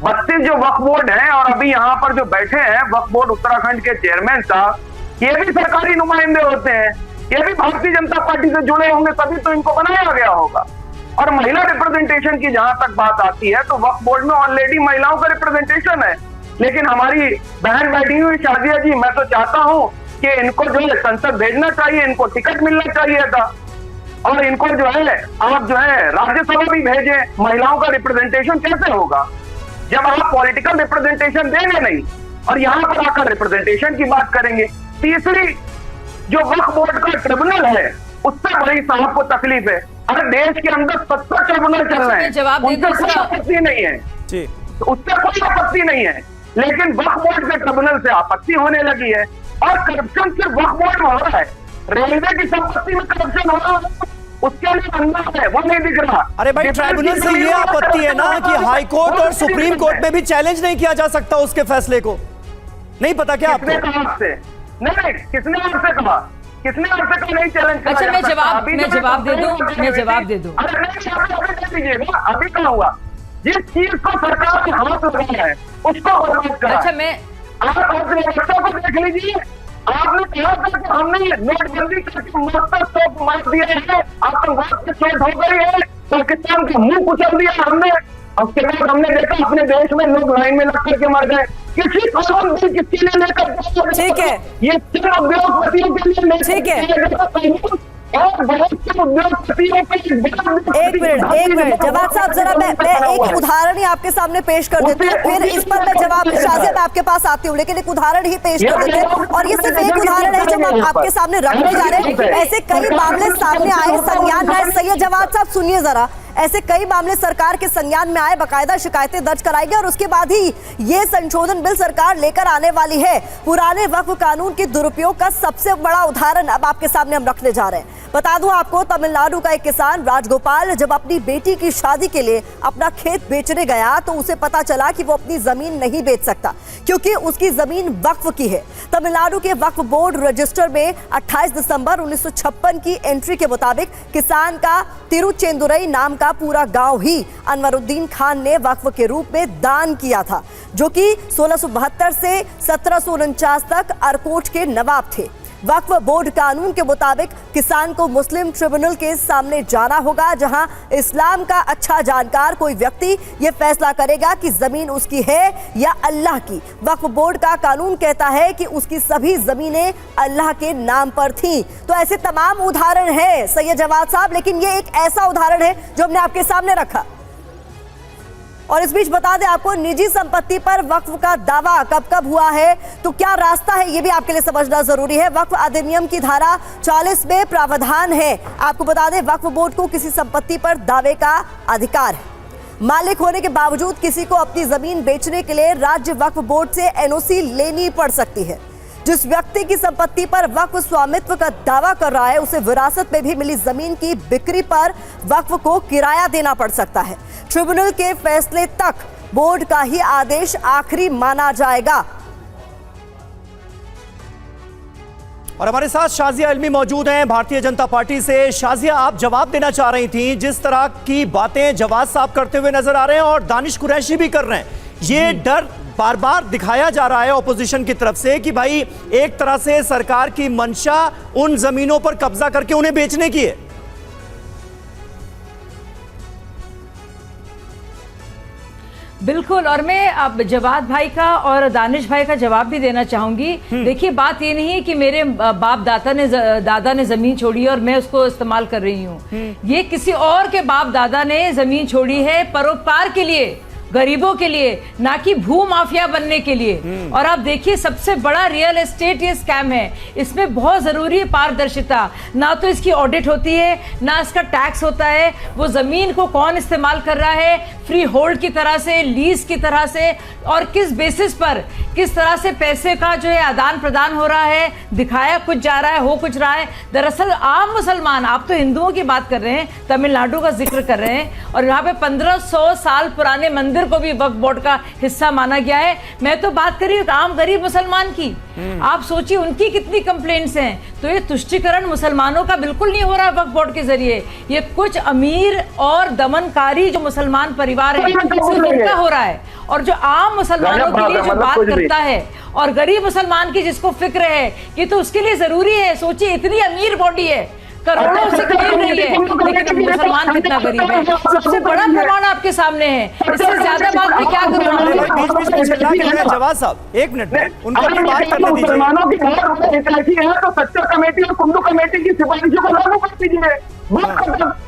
S12: 32 जो वक्फ बोर्ड हैं और अभी यहाँ पर जो बैठे हैं वक्फ बोर्ड उत्तराखंड के चेयरमैन साहब, ये भी सरकारी नुमाइंदे होते हैं, ये भी भारतीय जनता पार्टी से जुड़े होंगे, तभी तो इनको बनाया गया होगा। और महिला रिप्रेजेंटेशन की जहां तक बात आती है तो वक्फ बोर्ड में ऑलरेडी महिलाओं का रिप्रेजेंटेशन है, लेकिन हमारी बहन बैठी हुई शाजिया जी, मैं तो चाहता हूं कि इनको जो है संसद भेजना चाहिए, इनको टिकट मिलना चाहिए था और इनको जो है आप जो है राज्यसभा भी भेजें। महिलाओं का रिप्रेजेंटेशन कैसे होगा जब आप पॉलिटिकल रिप्रेजेंटेशन देंगे नहीं और यहाँ पर आकर रिप्रेजेंटेशन की बात करेंगे। तीसरी, जो वक्फ बोर्ड का ट्रिब्यूनल है उससे बड़ी साहब को तकलीफ है। अरे देश के अंदर 70 ट्रिब्यूनल चल रहे हैं, उनसे कोई आपत्ति नहीं है, उससे कोई आपत्ति नहीं है, लेकिन वक्फ बोर्ड के ट्रिब्यूनल से आपत्ति होने लगी है। और करप्शन सिर्फ वक्फ बोर्ड में हो रहा है, रेलवे की संपत्ति में करप्शन हो रहा है, उसके लिए अंदर है वो नहीं दिख रहा।
S4: अरे भाई, ट्राइब्यूनल से ये आपत्ति है ना कि हाई कोर्ट और सुप्रीम कोर्ट में भी चैलेंज नहीं किया जा सकता उसके फैसले को, नहीं पता क्या आपको?
S12: किसने कहा आपसे? नहीं, किसने आपसे कहा? किसने आपसे कहा नहीं चैलेंज?
S9: अच्छा, मैं जवाब दे दूं।
S12: अरे नहीं, अभी दे दीजिएगा, अभी क्या हुआ? जिस चीज को सरकार ने हाथ लगाया है उसको बर्बाद करा।
S9: अच्छा, मैं
S12: आप अपने बच्चों को देख लीजिए, आपने कहा था कि हमने नोटबंदी करके मस्तर चौक मार दिया है, आतंकवाद की चोट हो गई है, पाकिस्तान का मुंह कुचल दिया हमने। उसके बाद हमने देखा अपने देश में लोग लाइन में लग करके मर गए। किसी कानून बिल किसी ने लेकर,
S5: ठीक है,
S12: ये सिर्फ उद्योगपतियों के लिए
S5: ठीक है।
S12: और बहुत से उद्योगपतियों के
S5: एक मिनट जवाद साहब, जरा मैं एक उदाहरण ही आपके सामने पेश कर देती हूँ, फिर इस पर मैं जवाब शाजिया मैं आपके पास आती हूँ, लेकिन एक उदाहरण ही पेश कर देते हैं। और ये सिर्फ एक उदाहरण है जो हम आपके सामने रखने जा रहे हैं। ऐसे कई मामले सामने आए, संज्ञान में आए। सैयद जवाद साहब सुनिए जरा, ऐसे कई मामले सरकार के संज्ञान में आए, बाकायदा शिकायतें दर्ज कराई गई और उसके बाद ही ये संशोधन बिल सरकार लेकर आने वाली है। पुराने वक्फ कानून के दुरुपयोग का सबसे बड़ा उदाहरण अब आपके सामने हम रखने जा रहे हैं। बता दूं आपको, तमिलनाडु का एक किसान राजगोपाल जब अपनी बेटी की शादी के लिए अपना खेत बेचने गया तो उसे पता चला कि वो अपनी जमीन नहीं बेच सकता क्योंकि उसकी जमीन वक्फ की है। तमिलनाडु के वक्फ बोर्ड रजिस्टर में 28 दिसंबर 1956 की एंट्री के मुताबिक किसान का तिरुचेंदुरई नाम का पूरा गांव ही अनवरुद्दीन खान ने वक्फ के रूप में दान किया था, जो कि 1672 से 1749 तक अरकोट के नवाब थे। वक्फ बोर्ड कानून के मुताबिक किसान को मुस्लिम ट्रिब्यूनल के सामने जाना होगा, जहां इस्लाम का अच्छा जानकार कोई व्यक्ति यह फैसला करेगा कि जमीन उसकी है या अल्लाह की। वक्फ बोर्ड का कानून कहता है कि उसकी सभी जमीनें अल्लाह के नाम पर थीं। तो ऐसे तमाम उदाहरण हैं सैयद जवाद साहब, लेकिन ये एक ऐसा उदाहरण है जो हमने आपके सामने रखा। और इस बीच बता दें आपको, निजी संपत्ति पर वक्फ का दावा कब कब हुआ है, तो क्या रास्ता है, ये भी आपके लिए समझना जरूरी है। वक्फ अधिनियम की धारा 40 में प्रावधान है, आपको बता दें वक्फ बोर्ड को किसी संपत्ति पर दावे का अधिकार है। मालिक होने के बावजूद किसी को अपनी जमीन बेचने के लिए राज्य वक्फ बोर्ड से एनओसी लेनी पड़ सकती है। जिस व्यक्ति की संपत्ति पर वक्फ स्वामित्व का दावा कर रहा है उसे विरासत में भी मिली जमीन की बिक्री पर वक्फ को किराया देना पड़ सकता है। ट्रिब्यूनल के फैसले तक बोर्ड का ही आदेश आखिरी माना जाएगा।
S4: और हमारे साथ शाजिया इल्मी मौजूद हैं भारतीय जनता पार्टी से। शाजिया, आप जवाब देना चाह रही थी, जिस तरह की बातें जवाब साहब करते हुए नजर आ रहे हैं और दानिश कुरैशी भी कर रहे हैं, ये डर बार बार दिखाया जा रहा है ऑपोजिशन की तरफ से कि भाई एक तरह से सरकार की मंशा उन जमीनों पर कब्जा करके उन्हें बेचने की है।
S9: बिल्कुल, और मैं अब जवाद भाई का और दानिश भाई का जवाब भी देना चाहूंगी। देखिए, बात ये नहीं है कि मेरे बाप दादा ने जमीन छोड़ी और मैं उसको इस्तेमाल कर रही हूँ। ये किसी और के बाप दादा ने जमीन छोड़ी है परोपकार के लिए, गरीबों के लिए, ना कि भू माफिया बनने के लिए। और आप देखिए, सबसे बड़ा रियल एस्टेट ये स्कैम है। इसमें बहुत जरूरी है पारदर्शिता। ना तो इसकी ऑडिट होती है, ना इसका टैक्स होता है। वो जमीन को कौन इस्तेमाल कर रहा है, फ्री होल्ड की तरह से, लीज की तरह से, और किस बेसिस पर, किस तरह से पैसे का जो है आदान प्रदान हो रहा है, दिखाया कुछ जा रहा है, हो कुछ रहा है। दरअसल आम मुसलमान, आप तो हिंदुओं की बात कर रहे हैं, तमिलनाडु का जिक्र कर रहे हैं, और यहाँ पे 1500 साल पुराने मंदिर को भी वक्फ बोर्ड का हिस्सा माना गया है। मैं तो बात कर रही हूँ आम गरीब मुसलमान की। आप सोचिए उनकी कितनी कंप्लेंट्स हैं। तो ये तुष्टीकरण मुसलमानों का बिल्कुल नहीं हो रहा वक्फ बोर्ड के जरिए। ये कुछ अमीर और दमनकारी जो मुसलमान परिवार है सिर्फ उनका हो रहा है। और जो आम मुसलमानों के लिए जो बात करता है और गरीब मुसलमान की जिसको फिक्र है कि तो उसके लिए जरूरी है। सोचिए, इतनी अमीर बॉडी है, करोड़ों से खेल रही है, लेकिन मुसलमान कितना गरीब है। सबसे बड़ा प्रमाण आपके सामने है। इससे ज्यादा बात मैं क्या करूँ।
S4: जवाब साहब, एक मिनट उनको भी बात करने दीजिए।
S12: मुसलमानों की हितैषी है तो सच्चर कमेटी और कुल्लू कमेटी की सिफारिशों को लागू कर दीजिए।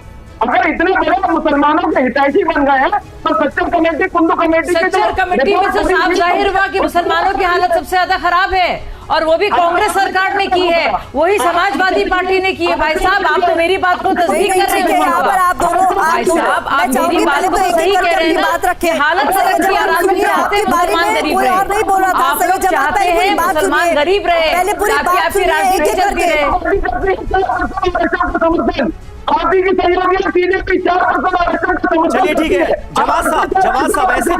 S12: अगर इतने बड़े मुसलमानों के हितैषी बन गए हैं तो Sachar committee, Kullu committee,
S9: Sachar committee में से साफ जाहिर हुआ कि मुसलमानों की हालत सबसे ज्यादा खराब है, और वो भी कांग्रेस सरकार ने की है, वही समाजवादी पार्टी ने की है। भाई साहब, आप तो मेरी बात को तस्दीक कर रहे हैं। भाई साहब, आप मेरी बात को सही कह रहे हैं ना कि हालत से अच्छी आराम में चाहते हैं मुसलमान गरीब रहे। आप लोग चाहते हैं मुसलमान गरीब रहे, ताकि आपकी राजनीति चलती रहे।
S4: चलिए ठीक है, जवाद साहब ऐसे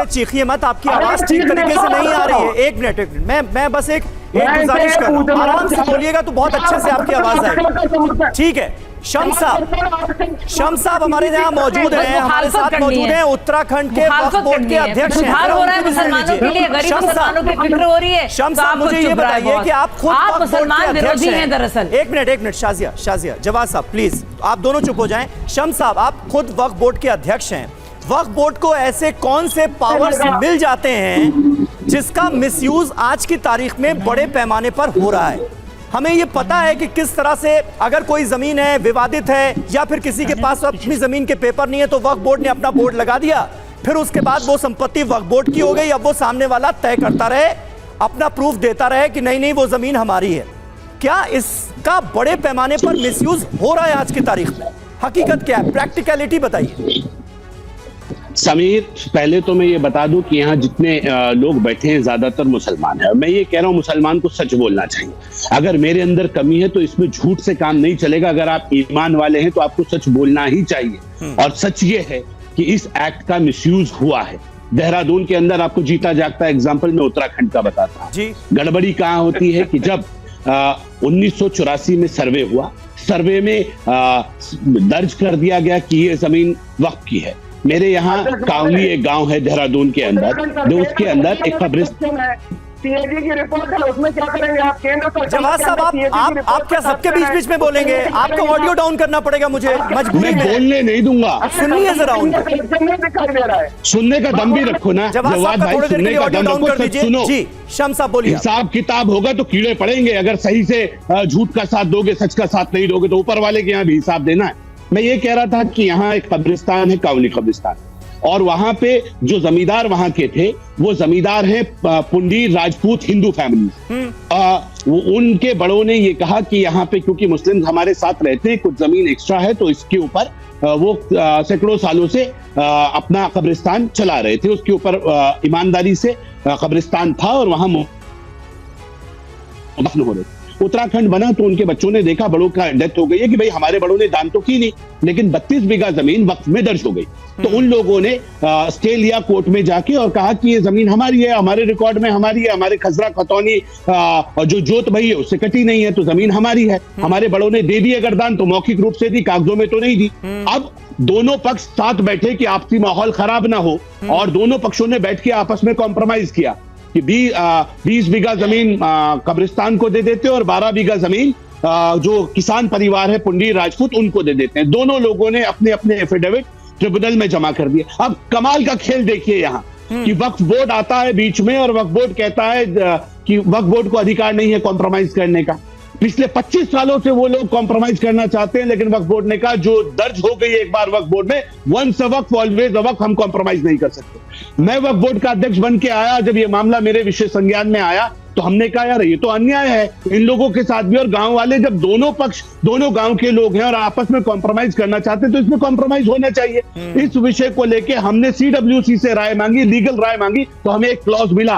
S4: चीखिए मत, आपकी आवाज ठीक तरीके से नहीं आ रही है। एक मिनट मैं बस एक गुजारिश कर रहा हूं, आराम से बोलिएगा तो बहुत अच्छे से आपकी आवाज आएगी। ठीक है, शम्स साहब हमारे यहाँ मौजूद हैं, हमारे साथ मौजूद हैं, उत्तराखंड के वक्फ बोर्ड के अध्यक्ष हैं।
S9: हो रहा है मुसलमानों के लिए, गरीब मुसलमानों की फिक्र हो रही है।
S4: शम्स साहब, मुझे ये बताइए कि आप खुद
S9: मुसलमान विरोधी हैं दरअसल।
S4: एक मिनट शाजिया, जवाद साहब प्लीज, आप दोनों चुप हो जाएं। शम्स साहब, आप खुद वक्फ बोर्ड के अध्यक्ष हैं। वक्फ बोर्ड को ऐसे कौन से पावर्स मिल जाते हैं जिसका मिसयूज आज की तारीख में बड़े पैमाने पर हो रहा है? हमें ये पता है कि किस तरह से अगर कोई जमीन है, विवादित है, या फिर किसी के पास अपनी जमीन के पेपर नहीं है तो वक्फ बोर्ड ने अपना बोर्ड लगा दिया, फिर उसके बाद वो संपत्ति वक्फ बोर्ड की हो गई। अब वो सामने वाला तय करता रहे, अपना प्रूफ देता रहे कि नहीं वो जमीन हमारी है। क्या इसका बड़े पैमाने पर मिसयूज हो रहा है आज की तारीख में? हकीकत क्या है, प्रैक्टिकलिटी बताइए।
S10: समीर, पहले तो मैं ये बता दूं कि यहाँ जितने लोग बैठे हैं ज्यादातर मुसलमान हैं। मैं ये कह रहा हूँ मुसलमान को सच बोलना चाहिए। अगर मेरे अंदर कमी है तो इसमें झूठ से काम नहीं चलेगा। अगर आप ईमान वाले हैं तो आपको सच बोलना ही चाहिए। और सच ये है कि इस एक्ट का मिसयूज हुआ है। देहरादून के अंदर आपको जीता जागता एग्जाम्पल मैं उत्तराखंड का बताता हूँ। गड़बड़ी कहाँ होती है कि जब 1984 में सर्वे हुआ, सर्वे में दर्ज कर दिया गया कि ये जमीन वक्फ की है। मेरे यहाँ कावली एक गांव है देहरादून के अंदर, जो उसके अंदर एक कब्रिस्तान है।
S12: सीएजी की रिपोर्ट है, उसमें क्या करेंगे आप? केंद्र सरकार।
S4: जवाद साहब, आप क्या सबके बीच में बोलेंगे? आपको ऑडियो डाउन करना पड़ेगा, मुझे मजबूरी में।
S10: बोलने नहीं दूंगा।
S4: सुनिए जरा उनको,
S12: दिखाई दे रहा है।
S10: सुनने का दम भी रखो ना जवाद भाई, सुनने का दम रखो। सुनो
S4: जी, शम्स साहब बोलिए।
S10: हिसाब किताब होगा तो कीड़े पड़ेंगे। अगर सही से झूठ का साथ दोगे, सच का साथ नहीं दोगे तो ऊपर वाले के यहाँ भी हिसाब देना है। मैं ये कह रहा था कि यहाँ एक कब्रिस्तान है, कावली कब्रिस्तान, और वहां पे जो जमींदार वहां के थे वो जमींदार हैं पुंडी राजपूत हिंदू फैमिली। उनके बड़ों ने ये कहा कि यहाँ पे क्योंकि मुस्लिम हमारे साथ रहते हैं, कुछ जमीन एक्स्ट्रा है, तो इसके ऊपर वो सैकड़ों सालों से अपना कब्रिस्तान चला रहे थे। उसके ऊपर ईमानदारी से कब्रिस्तान था और वहां दफन हो रहे थे। उत्तराखंड बना तो उनके बच्चों ने देखा, बड़ों का डेथ हो गई है कि भाई हमारे बड़ों ने दान तो की नहीं, लेकिन 32 बीघा जमीन वक्फ में दर्ज हो गई। तो उन लोगों ने स्टे लिया कोर्ट में जाके और कहा कि ये जमीन हमारी है, हमारे रिकॉर्ड में हमारी है, हमारे खजरा खतौनी और जो जोत भई है उससे कटी नहीं है, तो जमीन हमारी है। हमारे बड़ों ने दे दी अगर दान तो मौखिक रूप से दी, कागजों में तो नहीं दी। अब दोनों पक्ष साथ बैठे कि आपसी माहौल खराब ना हो, और दोनों पक्षों ने बैठ के आपस में कॉम्प्रोमाइज किया कि 20 बीघा जमीन कब्रिस्तान को दे देते और 12 बीघा जमीन जो किसान परिवार है पुंडी राजपूत उनको दे देते हैं। दोनों लोगों ने अपने अपने एफिडेविट ट्रिब्यूनल में जमा कर दिए। अब कमाल का खेल देखिए यहाँ कि वक्फ बोर्ड आता है बीच में और वक्फ बोर्ड कहता है कि वक्फ बोर्ड को अधिकार नहीं है कॉम्प्रोमाइज करने का। पिछले 25 सालों से वो लोग कॉम्प्रोमाइज करना चाहते हैं, लेकिन वक्फ बोर्ड ने कहा जो दर्ज हो गई एक बार वक्फ बोर्ड में, once a Waqf always a Waqf, हम कॉम्प्रोमाइज नहीं कर सकते। मैं वक्फ बोर्ड का अध्यक्ष बन के आया, जब ये मामला मेरे विशेष संज्ञान में आया तो हमने कहा यार ये तो अन्याय है इन लोगों के साथ भी, और गांव वाले जब दोनों पक्ष दोनों गांव के लोग हैं और आपस में कॉम्प्रोमाइज करना चाहते हैं तो इसमें कॉम्प्रोमाइज होना चाहिए। इस विषय को लेकर हमने CWC से राय मांगी, लीगल राय मांगी, तो हमें एक क्लॉज मिला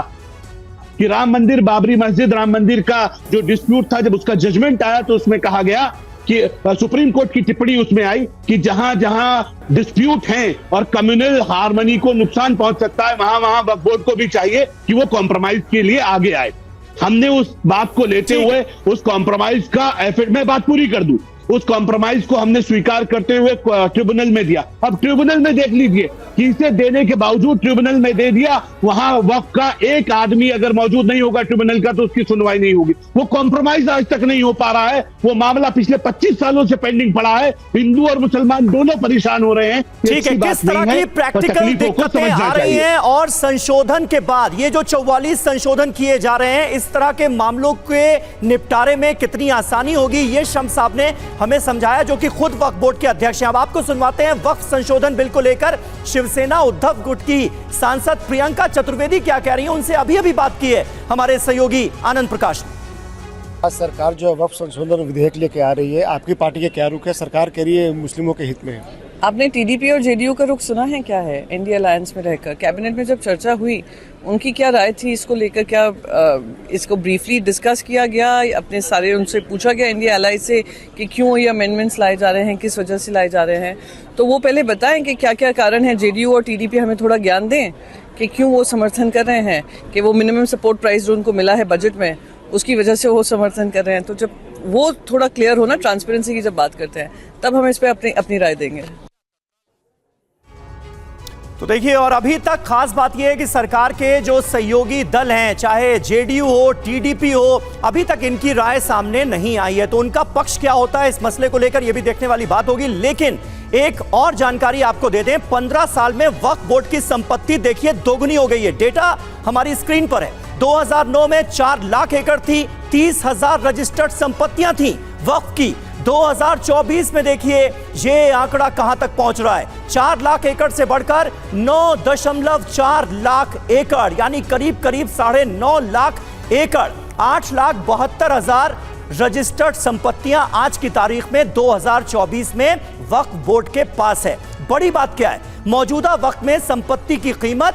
S10: कि राम मंदिर, बाबरी मस्जिद, राम मंदिर का जो डिस्प्यूट था, जब उसका जजमेंट आया तो उसमें कहा गया कि सुप्रीम कोर्ट की टिप्पणी उसमें आई कि जहां जहां डिस्प्यूट है और कम्युनल हार्मनी को नुकसान पहुंच सकता है, वहां वहां वक्फ बोर्ड को भी चाहिए कि वो कॉम्प्रोमाइज के लिए आगे आए। हमने उस बात को लेते हुए उस कॉम्प्रोमाइज का एफर्ट, मैं बात पूरी कर दूं, उस कॉम्प्रोमाइज को हमने स्वीकार करते हुए ट्रिब्यूनल में दिया। अब ट्रिब्यूनल में देख लीजिए कि इसे देने के बावजूद ट्रिब्यूनल में दे दिया, वहां वक्फ का एक आदमी अगर मौजूद नहीं होगा ट्रिब्यूनल का तो उसकी सुनवाई नहीं होगी। वो कॉम्प्रोमाइज आज तक नहीं हो पा रहा है, वो मामला पिछले 25 सालों से पेंडिंग पड़ा है। हिंदू और मुसलमान दोनों परेशान हो रहे हैं।
S4: ठीक है, किस तरह की प्रैक्टिकल दिक्कतें आ रही हैं और संशोधन के बाद ये जो 44 संशोधन किए जा रहे हैं, इस तरह के मामलों के निपटारे में कितनी आसानी होगी, ये शम्स साहब ने हमें समझाया, जो कि खुद वक्फ बोर्ड के अध्यक्ष हैं। अब आपको सुनवाते हैं वक्फ संशोधन बिल को लेकर शिवसेना उद्धव गुट की सांसद प्रियंका चतुर्वेदी क्या कह रही हैं, उनसे अभी बात की है हमारे सहयोगी आनंद प्रकाश ने।
S7: सरकार जो वक्फ संशोधन विधेयक लेके आ रही है, आपकी पार्टी के क्या रुख है? सरकार कह रही है मुस्लिमों के हित में है।
S13: आपने टीडीपी और जेडीयू का रुख सुना है क्या है? एनडीए अलायंस में रहकर कैबिनेट में जब चर्चा हुई, उनकी क्या राय थी इसको लेकर? क्या इसको ब्रीफली डिस्कस किया गया? अपने सारे उनसे पूछा गया एनडीए अलायंस से कि क्यों ये अमेंडमेंट्स लाए जा रहे हैं, किस वजह से लाए जा रहे हैं? तो वो पहले बताएं कि क्या क्या कारण है। जेडीयू और टीडीपी हमें थोड़ा ज्ञान दें कि क्यों वो समर्थन कर रहे हैं, कि वो मिनिमम सपोर्ट प्राइस जो उनको मिला है बजट में, उसकी वजह से वो समर्थन कर रहे हैं। तो जब वो थोड़ा क्लियर हो ना, ट्रांसपेरेंसी की जब बात करते हैं, तब हम इस पर अपनी राय देंगे।
S4: तो देखिए, और अभी तक खास बात यह है कि सरकार के जो सहयोगी दल हैं, चाहे जेडीयू हो, टीडीपी हो, अभी तक इनकी राय सामने नहीं आई है। तो उनका पक्ष क्या होता है इस मसले को लेकर, यह भी देखने वाली बात होगी। लेकिन एक और जानकारी आपको दे दें, 15 साल में वक्फ बोर्ड की संपत्ति देखिए दोगुनी हो गई है। डेटा हमारी स्क्रीन पर है। 2009 में 4 लाख एकड़ थी, 30,000 रजिस्टर्ड संपत्तियां थी वक्फ की। 2024 में देखिए ये आंकड़ा कहां तक पहुंच रहा है, 4 लाख एकड़ से बढ़कर 9.4 लाख एकड़, यानी करीब 9.5 लाख एकड़, 8,72,000 रजिस्टर्ड संपत्तियां आज की तारीख में 2024 में वक्फ बोर्ड के पास है। बड़ी बात क्या है, मौजूदा वक्त में संपत्ति की कीमत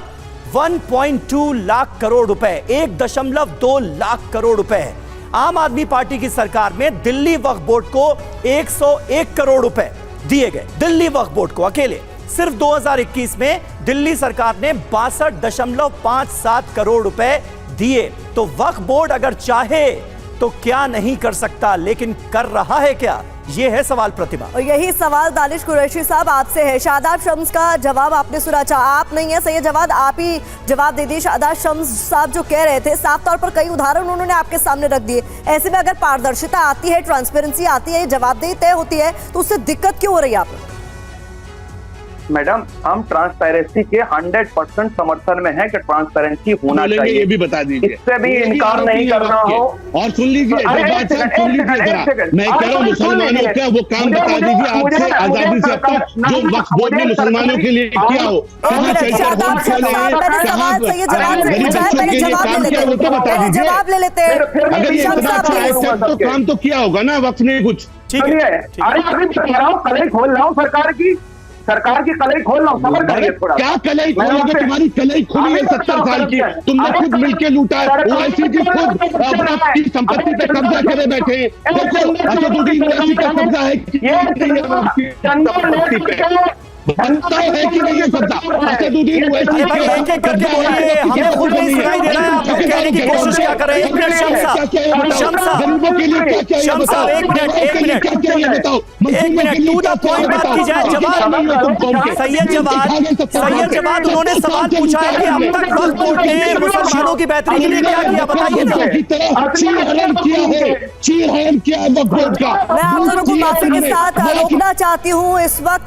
S4: 1.2 लाख करोड़ रुपए, 1.2 लाख करोड़ रुपए है। आम आदमी पार्टी की सरकार में दिल्ली वक्फ बोर्ड को 101 करोड़ रुपए दिए गए। दिल्ली वक्फ बोर्ड को अकेले सिर्फ 2021 में दिल्ली सरकार ने 62.57 करोड़ रुपए दिए। तो वक्फ बोर्ड अगर चाहे तो क्या नहीं कर सकता, लेकिन कर रहा है क्या, ये है सवाल प्रतिभा।
S5: और यही सवाल दानिश कुरैशी साहब आपसे है। शादाब शम्स का जवाब आपने सुना, आप नहीं है सही जवाब, आप ही जवाब दे दिए। शादाब शम्स साहब जो कह रहे थे, साफ तौर पर कई उदाहरण उन्होंने आपके सामने रख दिए। ऐसे में अगर पारदर्शिता आती है, ट्रांसपेरेंसी आती है, जवाबदेही तय होती है, तो उससे दिक्कत क्यों हो रही है आपको?
S12: मैडम हम ट्रांसपेरेंसी के 100% समर्थन में है कि ट्रांसपेरेंसी होना
S10: बोलेंगे,
S12: चाहिए,
S10: ये भी बता दीजिए।
S12: इससे भी इनकार नहीं करना हो।
S10: और सुन लीजिए, बात साहब सुन लीजिए जरा, मैं कह रहा हूँ मुसलमानों का वो काम बता दीजिए आपसे आजादी से अब तक जो वक्फ बोर्ड ने मुसलमानों के लिए किया हो, कहाँ सेंटर होम खोले हैं, कहाँ गरीब बच्चों के लिए काम किया वो तो बता दीजिए।
S5: जवाब ले लेते हैं।
S10: अगर ये इतना अच्छा है तो काम तो किया होगा ना वक्फ ने कुछ।
S12: सुनिए, अरे अभी बता रहा हूँ, कलई खोल रहा हूँ सरकार की कलई खोल रहा हूँ, सबर करिए थोड़ा।
S10: क्या कलई खोलोगे? तुम्हारी कलई खुली है 70 साल की, तुमने खुद मिलके लूटा है। ओवैसी जी खुद अपनी संपत्ति पे कब्जा करे बैठे हैं। देखो असदुद्दीन ओवैसी का कब्जा है बनता है कि नहीं ये कब्जा? असदुद्दीन ओवैसी
S4: एक-एक करके बोलिए, हमें खुद नहीं सुनाई दे रहा है, आप लोग कहने की कोशिश क्या कर रहे हैं? एक मिनट शम्स साहब,
S10: गरीबों के लिए क्या चाहिए
S4: शम्स साहब, एक मिनट
S10: क्या चाहिए बताओ?
S4: एक मिनट, टू द पॉइंट बात की जाए। जवाब सैयद जवाद उन्होंने सवाल पूछा है कि अब तक वक्फ बोर्ड ने मुसलमानों की बेहतरी के लिए क्या किया, बताइए
S10: चीरहरण किया है वक्फ बोर्ड का।
S5: मैं आप लोगों को माफी के साथ रोकना चाहती हूँ इस वक्त।